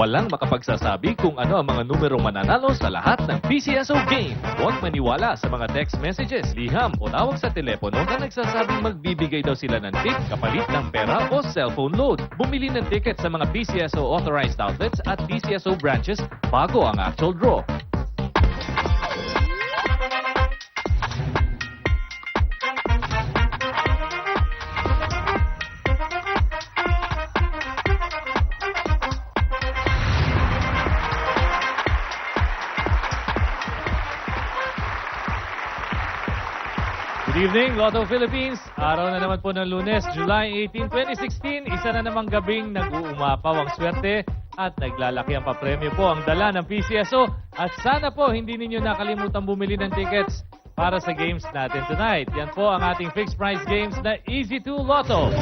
Walang makapagsasabi kung ano ang mga numerong mananalo sa lahat ng PCSO game. Huwag maniwala sa mga text messages, liham o tawag sa telepono na nagsasabing magbibigay daw sila ng tip kapalit ng pera o cellphone load. Bumili ng ticket sa mga PCSO authorized outlets at PCSO branches bago ang actual draw. Good evening, Lotto Philippines. Araw na naman po ng Lunes, July 18, 2016. Isa na namang gabing nag-uumapaw ang swerte at naglalaki ang papremyo po ang dala ng PCSO. At sana po hindi ninyo nakalimutan bumili ng tickets para sa games natin tonight. Yan po ang ating fixed price games na Easy 2 Lotto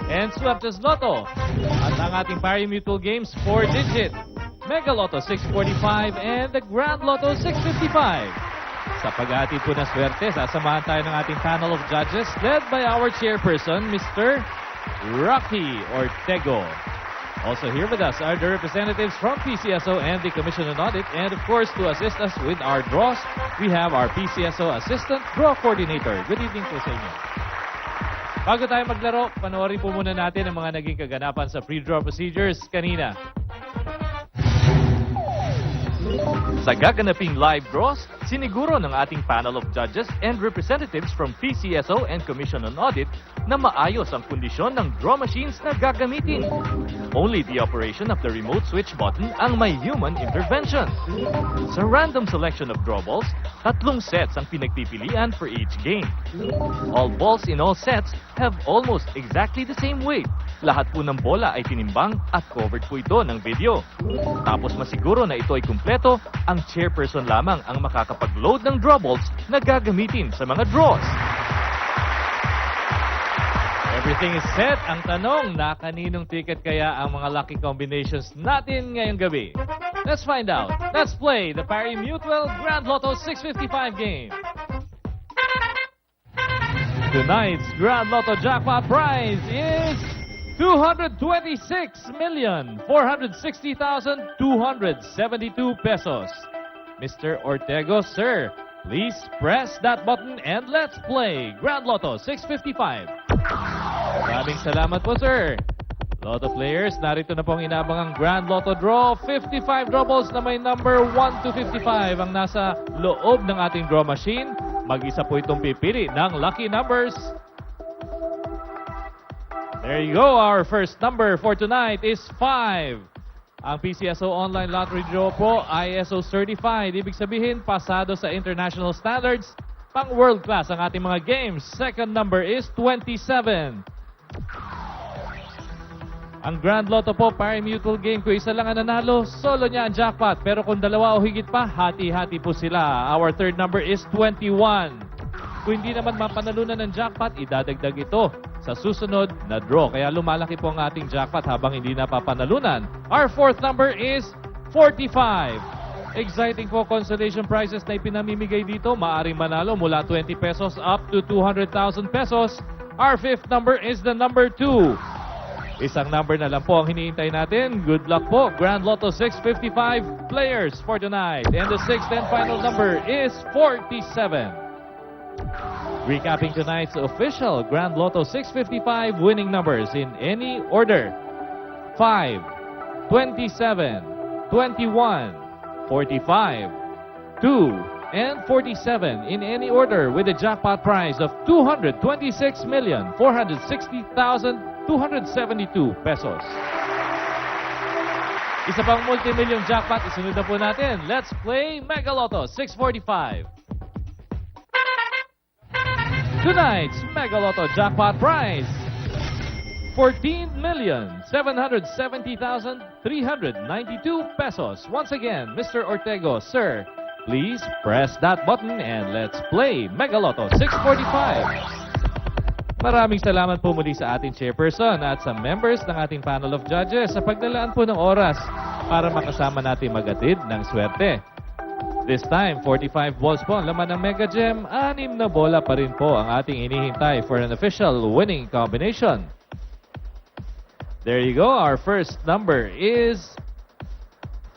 and Swertes Lotto. At ang ating pari-mutual games, 4-digit, Mega Lotto 645 and the Grand Lotto 655. Sa pag-aatid po ng swerte, sasamahan tayo ng ating panel of judges led by our chairperson, Mr. Rocky Ortego. Also here with us are the representatives from PCSO and the Commission on Audit. And of course, to assist us with our draws, we have our PCSO Assistant Draw Coordinator. Good evening po sa inyo. Bago tayo maglaro, panoorin po muna natin ang mga naging kaganapan sa pre-draw procedures kanina. Sa gaganaping live draws, siniguro ng ating panel of judges and representatives from PCSO and Commission on Audit na maayos ang kondisyon ng draw machines na gagamitin. Only the operation of the remote switch button ang may human intervention. Sa random selection of draw balls, 3 sets ang pinagpipilian for each game. All balls in all sets have almost exactly the same weight. Lahat po ng bola ay tinimbang at covered po ito ng video. Tapos masiguro na ito ay kumpleto, ang chairperson lamang ang makakapag-load ng draw balls na gagamitin sa mga draws. Everything is set. Ang tanong, na kaninong ticket kaya ang mga lucky combinations natin ngayong gabi? Let's find out. Let's play the pari-mutual Grand Lotto 655 game. Tonight's Grand Lotto jackpot prize is 226,460,272 pesos. Mr. Ortego, sir, please press that button and let's play Grand Lotto 655. Maraming salamat po, sir. Lotto players, narito na pong inabangang Grand Lotto draw. 55 draw balls na may number 1 to 55 ang nasa loob ng ating draw machine. Mag-isa po itong pipili ng lucky numbers. There you go. Our first number for tonight is 5. Ang PCSO online lottery draw po, ISO certified. Ibig sabihin, pasado sa international standards. Pang world class ang ating mga games. Second number is 27. Ang Grand Lotto po, pari-mutual game. Kung isa lang ang nanalo, solo niya ang jackpot. Pero kung dalawa o higit pa, hati-hati po sila. Our third number is 21. Kung hindi naman mapanalunan ng jackpot, idadagdag ito sa susunod na draw. Kaya lumalaki po ang ating jackpot habang hindi napapanalunan. Our fourth number is 45. Exciting po consolation prizes na ipinamimigay dito. Maaring manalo mula 20 pesos up to 200,000 pesos. Our fifth number is the number 2. Isang number na lang po ang hinihintay natin. Good luck po. Grand Lotto 655 players for tonight. And the sixth and final number is 47. Recapping tonight's official Grand Lotto 655 winning numbers in any order. 5, 27, 21, 45, 2, and 47 in any order with a jackpot prize of 226,460,272 pesos. Isa pang multi-million jackpot, isunod na po natin. Let's play Mega Lotto 645. Tonight's Mega Lotto jackpot prize, 14,770,392 pesos. Once again, Mr. Ortego, sir, please press that button and let's play Mega Lotto 645. Maraming salamat po muli sa ating chairperson at sa members ng ating panel of judges sa paglalaan po ng oras para makasama natin magatid ng swerte. This time, 45 balls po ang laman ng Mega Gem. 6 na bola pa rin po ang ating inihintay for an official winning combination. There you go. Our first number is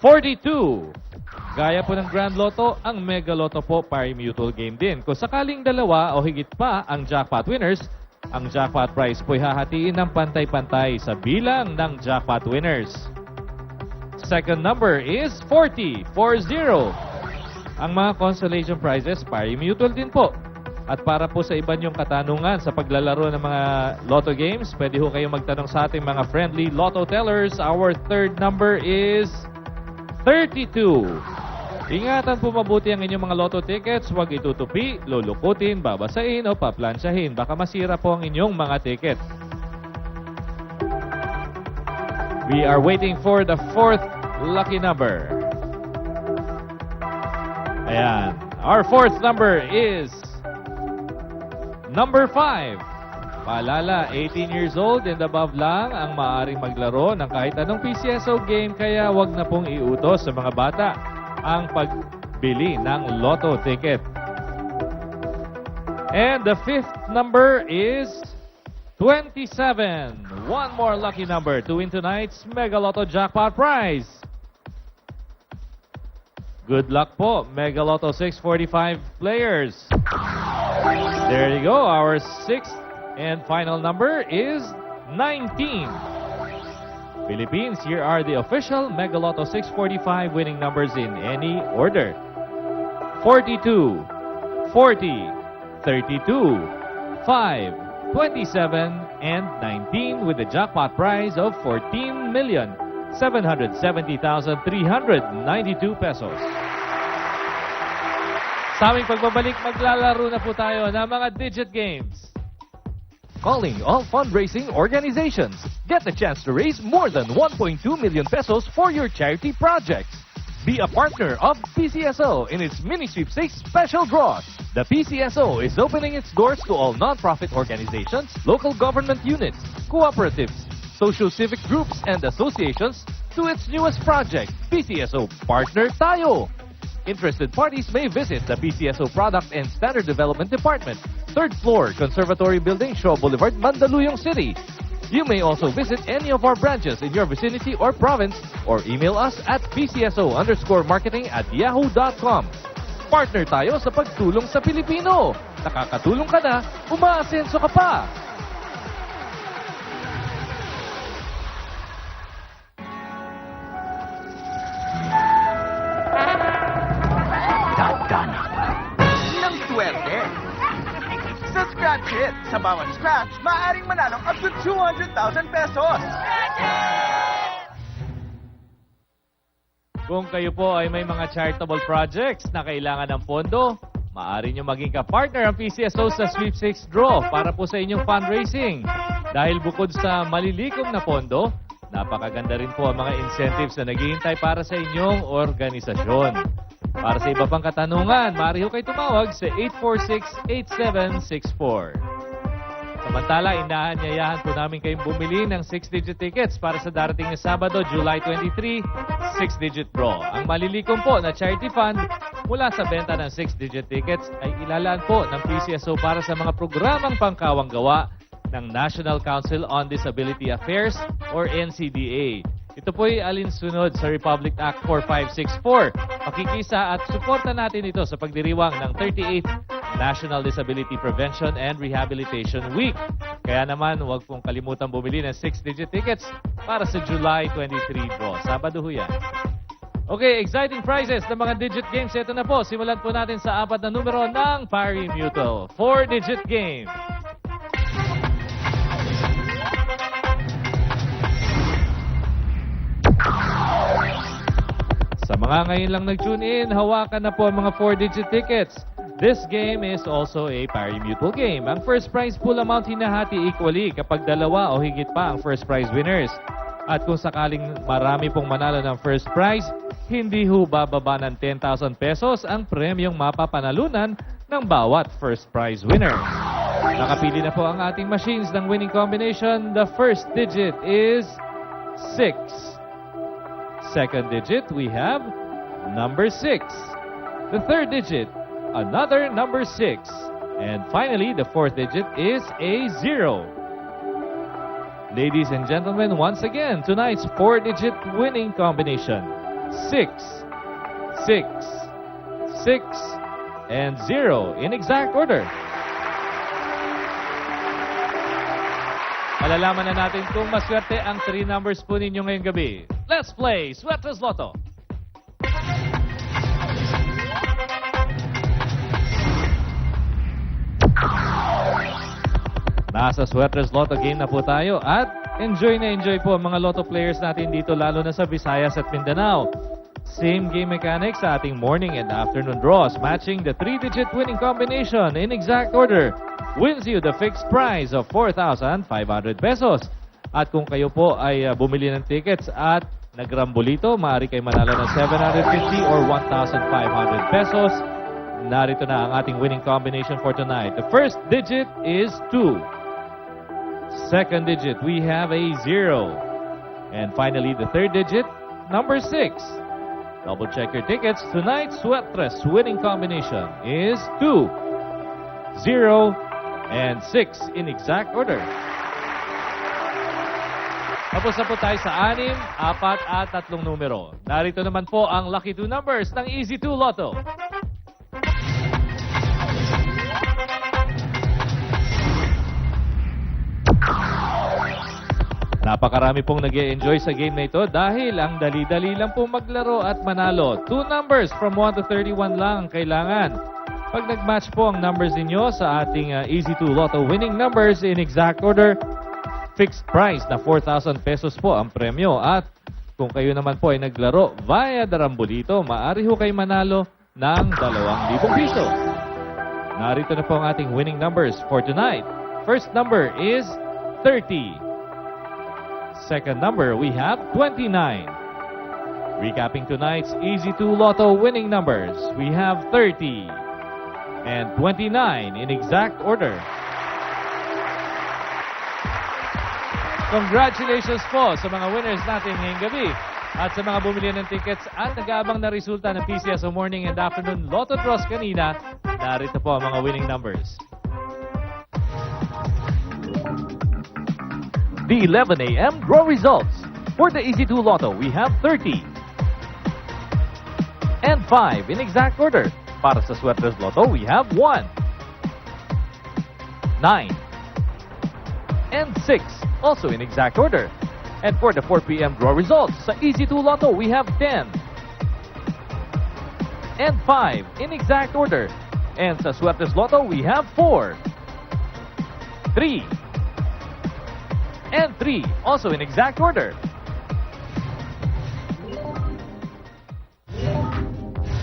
42. Gaya po ng Grand Lotto, ang Mega Lotto po pari-mutual game din. Kung sakaling dalawa o higit pa ang jackpot winners, ang jackpot prize po'y hahatiin ng pantay-pantay sa bilang ng jackpot winners. Second number is 40. 40. Ang mga consolation prizes pari-mutual din po. At para po sa iba niyong katanungan sa paglalaro ng mga lotto games, pwede ho kayong magtanong sa ating mga friendly lotto tellers. Our third number is 32. Ingatan po mabuti ang inyong mga lotto tickets. Huwag itutupi, lulukutin, babasain o paplansyahin. Baka masira po ang inyong mga ticket. We are waiting for the fourth lucky number. Ayan. Our fourth number is number 5. Paalala, 18 years old and above lang ang maaaring maglaro ng kahit anong PCSO game, kaya wag na pong iutos sa mga bata ang pagbili ng lotto ticket. And the fifth number is 27. One more lucky number to win tonight's Mega Lotto Jackpot prize. Good luck po, Mega Lotto 645 players. There you go. Our sixth and final number is 19. Philippines, here are the official Mega Lotto 645 winning numbers in any order. 42, 40, 32, 5, 27, and 19 with the jackpot prize of 14,770,392 pesos. Sa aming pagbabalik, maglalaro na po tayo ng mga digit games. Calling all fundraising organizations. Get the chance to raise more than 1.2 million pesos for your charity projects. Be a partner of PCSO in its mini sweepstakes special draws. The PCSO is opening its doors to all non-profit organizations, local government units, cooperatives, social civic groups, and associations to its newest project, PCSO Partner Tayo. Interested parties may visit the PCSO Product and Standard Development Department, 3rd floor, Conservatory Building, Shaw Boulevard, Mandaluyong City. You may also visit any of our branches in your vicinity or province or email us at pcso_marketing@yahoo.com. Partner tayo sa pagtulong sa Pilipino. Nakakatulong ka na, umaasenso ka pa. Dadanak ng swerte. Sa Scratch Hit, sa bawat scratch, maaaring manalong up to 200,000 pesos. Kung kayo po ay may mga charitable projects na kailangan ng pondo, maaari nyo maging ka-partner ang PCSO sa Sweepstakes Draw para po sa inyong fundraising. Dahil bukod sa malilikom na pondo, napakaganda rin po ang mga incentives na naghihintay para sa inyong organisasyon. Para sa iba pang katanungan, maaari ho kayo tumawag sa 846-8764. Samantala, inaanyayahan po namin kayong bumili ng 6-digit tickets para sa darating na Sabado, July 23, 6-digit draw. Ang malilikom po na charity fund mula sa benta ng 6-digit tickets ay ilalaan po ng PCSO para sa mga programang pangkawang gawa ng National Council on Disability Affairs or NCDA. Ito po'y alinsunod sa Republic Act 4564. Pakikisa at suporta natin ito sa pagdiriwang ng 38th National Disability Prevention and Rehabilitation Week. Kaya naman, huwag pong kalimutan bumili ng 6-digit tickets para sa July 23 draw. Sabado ho yan. Okay, exciting prizes ng mga digit games. Ito na po, simulan po natin sa 4 na numero ng pari-mutual. 4-digit game. Sa mga ngayon lang nag-tune in, hawakan na po ang mga 4-digit tickets. This game is also a pari-mutual game. Ang first prize pool amount hinahati equally kapag dalawa o higit pa ang first prize winners. At kung sakaling marami pong manalo ng first prize, hindi ho bababa ng 10,000 pesos ang premyong mapapanalunan ng bawat first prize winner. Nakapili na po ang ating machines ng winning combination. The first digit is 6. Second digit, we have number 6. The third digit, another number 6. And finally, the fourth digit is a 0. Ladies and gentlemen, once again, tonight's 4-digit winning combination. 6, 6, 6, and 0 in exact order. Malalaman na natin kung maswerte ang 3 numbers po ninyo ngayong gabi. Let's play Swertres Lotto! Nasa Swertres Lotto game na po tayo at enjoy po ang mga Lotto players natin dito lalo na sa Visayas at Mindanao. Same game mechanics sa ating morning and afternoon draws matching the 3-digit winning combination in exact order wins you the fixed prize of 4,500 pesos. At kung kayo po ay bumili ng tickets at nagrambolito, maaari kayo manalo ng 750 or 1,500 pesos. Narito na ang ating winning combination for tonight. The first digit is 2. Second digit, we have a 0. And finally, the third digit, number 6. Double check your tickets. Tonight's Swertres winning combination is 2, 0, and 6 in exact order. Tapos na po tayo sa 6, 4 at 3 numero. Narito naman po ang lucky 2 numbers ng Easy 2 Lotto. Napakarami pong nag-e-enjoy sa game na ito dahil ang dali-dali lang po maglaro at manalo. 2 numbers from 1 to 31 lang ang kailangan. Pag nag-match po ang numbers ninyo sa ating Easy 2 Lotto winning numbers in exact order, fixed price na 4,000 pesos po ang premyo. At kung kayo naman po ay naglaro via Darambolito, maaari ho kayo manalo ng 2,000 piso. Narito na po ang ating winning numbers for tonight. First number is 30. Second number, we have 29. Recapping tonight's Easy 2 Lotto winning numbers, we have 30 and 29 in exact order. Congratulations po sa mga winners natin ngayong gabi at sa mga bumili ng tickets at nag-aabang na resulta ng PCSO Morning and Afternoon Lotto Draws kanina. Narito po ang mga winning numbers. The 11 a.m. draw results. For the Easy 2 Lotto, we have 30 and 5 in exact order. Para sa Swertres Lotto, we have 1, 9, and 6, also in exact order. And for the 4 p.m. draw results, sa Easy 2 Lotto, we have 10 and 5 in exact order. And sa Swertres Lotto, we have 4, 3, and 3, also in exact order.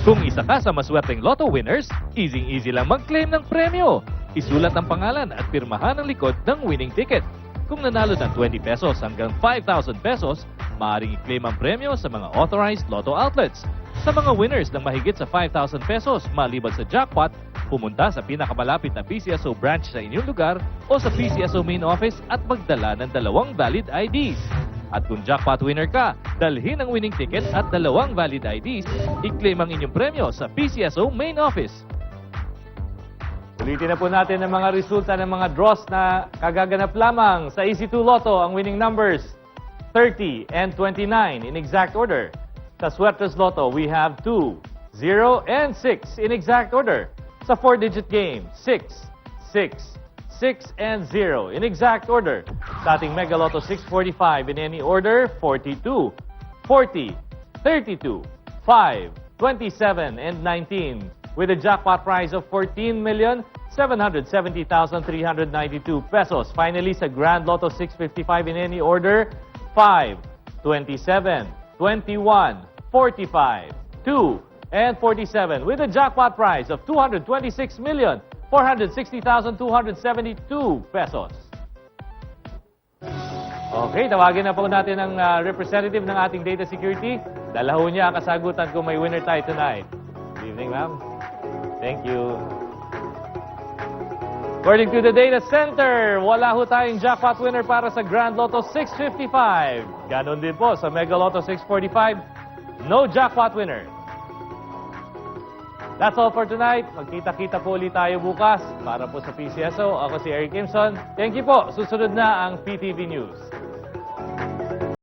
Kung isa ka sa maswerteng Lotto winners, easy-easy lang mag-claim ng premyo. Isulat ang pangalan at pirmahan ang likod ng winning ticket. Kung nanalo ng 20 pesos hanggang 5,000 pesos, maaaring i-claim ang premyo sa mga authorized Lotto outlets. Sa mga winners ng mahigit sa 5,000 pesos maliban sa jackpot, pumunta sa pinakamalapit na PCSO branch sa inyong lugar o sa PCSO main office at magdala ng 2 valid IDs. At kung jackpot winner ka, dalhin ang winning ticket at 2 valid IDs, i-claim ang inyong premyo sa PCSO main office. Ulitin na po natin ang mga resulta ng mga draws na kagaganap lamang sa Easy 2 Lotto. Ang winning numbers, 30 and 29 in exact order. Sa Swertres Lotto, we have 2, 0, and 6 in exact order. Sa 4-digit game, 6, 6, 6, and 0 in exact order. Sa ating Mega Lotto 645 in any order, 42, 40, 32, 5, 27, and 19 with a jackpot prize of 14,770,392 pesos. Finally, sa Grand Lotto 655 in any order, 5, 27, 21, 45, 2, and 47 with a jackpot prize of 226,460,272 pesos. Okay, tawagin na po natin ang representative ng ating data security. Dala ho niya ang kasagutan kung may winner tayo tonight. Good evening, ma'am. Thank you. According to the data center, wala ho tayong jackpot winner para sa Grand Lotto 655. Ganon din po sa Mega Lotto 645. No jackpot winner. That's all for tonight. Magkita-kita po ulit tayo bukas para po sa PCSO. Ako si Eric Kimson. Thank you po. Susunod na ang PTV News.